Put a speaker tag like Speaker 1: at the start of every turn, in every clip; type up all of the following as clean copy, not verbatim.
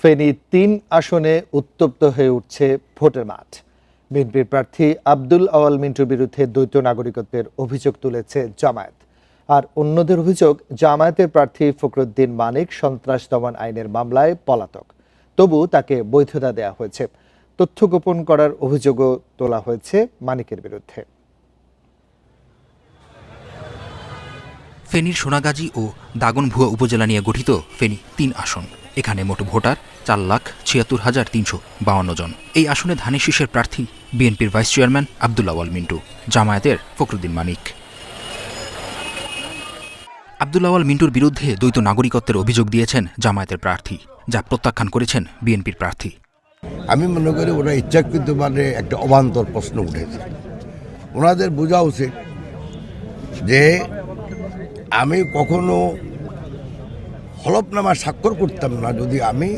Speaker 1: ফেনী ৩ আসনে উত্তপ্ত হয়ে উঠছে ভোটের মাঠ। বিএনপির প্রার্থী আব্দুল আওয়াল মিন্টুর বিরুদ্ধে দ্বৈত নাগরিকত্বের অভিযোগ তুলেছে জামায়াত। আর অন্যদের অভিযোগ, জামায়াতের প্রার্থী ফখরুদ্দিন মানিক সন্ত্রাস দমন আইনের মামলায় পলাতক, তবু তাকে বৈধতা দেওয়া হয়েছে। তথ্য গোপন করার অভিযোগও তোলা হয়েছে মানিকের বিরুদ্ধে।
Speaker 2: ফেনীর সোনাগাজী ও দাগনভুয়া উপজেলা নিয়ে গঠিত ফেনী ৩ আসন। এখানে মোট ভোটার ৪,৭৬,৩৫২ জন। এই আসনে ধানের শীষের প্রার্থী বিএনপির ভাইস চেয়ারম্যান আব্দুল আওয়াল মিন্টু, জামায়াতের ফখরুদ্দিন মানিক। আব্দুল আওয়াল মিন্টুর বিরুদ্ধে দ্বৈত নাগরিকত্বের অভিযোগ দিয়েছেন জামায়াতের প্রার্থী, যা প্রত্যাখ্যান করেছেন বিএনপির প্রার্থী।
Speaker 3: আমি মনে করি ওরা ইচ্ছাকৃত একটা অবান্তর প্রশ্ন উঠেছে। ওনাদের বোঝা উচিত যে আমি কখনো হলফনামা স্বাক্ষর করতাম না যদি আমি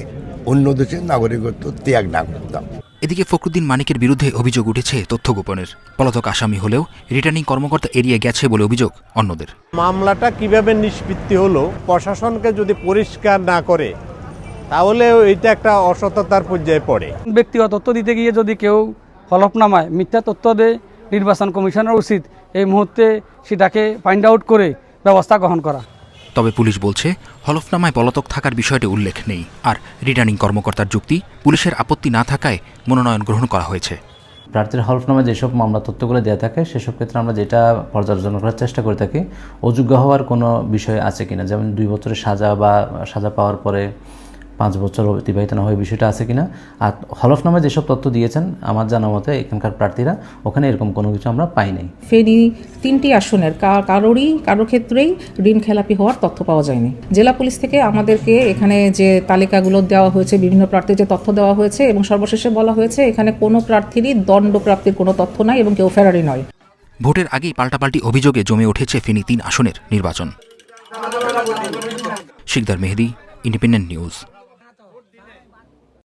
Speaker 3: অন্য দেশের নাগরিকত্ব ত্যাগ না করতাম।
Speaker 2: এদিকে ফখরুদ্দিন মানিকের বিরুদ্ধে অভিযোগ উঠেছে তথ্য গোপনের। পলাতক আসামি হলেও রিটার্নিং কর্মকর্তা এড়িয়ে গেছে বলে অভিযোগ অন্যদের।
Speaker 4: মামলাটা কিভাবে নিষ্পত্তি হলো, প্রশাসনকে যদি পরিষ্কার না করে তাহলে এটা একটা অসততার পর্যায়ে পড়ে।
Speaker 5: ব্যক্তিগত তথ্য দিতে গিয়ে যদি কেউ হলফনামায় মিথ্যা তথ্য দেয়, নির্বাচন কমিশনের উচিত এই মুহূর্তে সেটাকে ফাইন্ড আউট করে ব্যবস্থা গ্রহণ করা।
Speaker 2: তবে পুলিশ বলছে হলফনামায় পলাতক থাকার বিষয়টি উল্লেখ নেই। আর রিটার্নিং কর্মকর্তার যুক্তি, পুলিশের আপত্তি না থাকায় মনোনয়ন গ্রহণ করা হয়েছে।
Speaker 6: প্রার্থীর হলফনামায় যেসব মামলা তথ্যগুলো দেওয়া থাকে সেসব ক্ষেত্রে আমরা যেটা পর্যালোচনা করার চেষ্টা করে থাকি, অযোগ্য হওয়ার কোনো বিষয় আছে কিনা, যেমন 2 বছরের সাজা বা সাজা পাওয়ার পরে 5 বছর অতিবাহিত না হয়ে বিষয়টা আছে কিনা। আর হলফনামায় যেসব তথ্য দিয়েছেন আমার জানা মতে এখানকার প্রার্থীরা ওখানে এরকম কোনো কিছু আমরা পাই নাই।
Speaker 7: ফেনী 3টি আসনের কারো ক্ষেত্রেই ঋণ খেলাপি হওয়ার তথ্য পাওয়া যায়নি। জেলা পুলিশ থেকে আমাদেরকে এখানে যে তালিকাগুলো দেওয়া হয়েছে, বিভিন্ন প্রার্থীর যে তথ্য দেওয়া হয়েছে এবং সর্বশেষে বলা হয়েছে এখানে কোনো প্রার্থীরই দণ্ডপ্রাপ্তির কোনো তথ্য নাই এবং কেউ ফেরারি নয়।
Speaker 2: ভোটের আগেই পাল্টাপাল্টি অভিযোগে জমে উঠেছে ফেনী 3 আসনের নির্বাচন। শিকদার মেহেদি, ইন্ডিপেন্ডেন্ট নিউজ।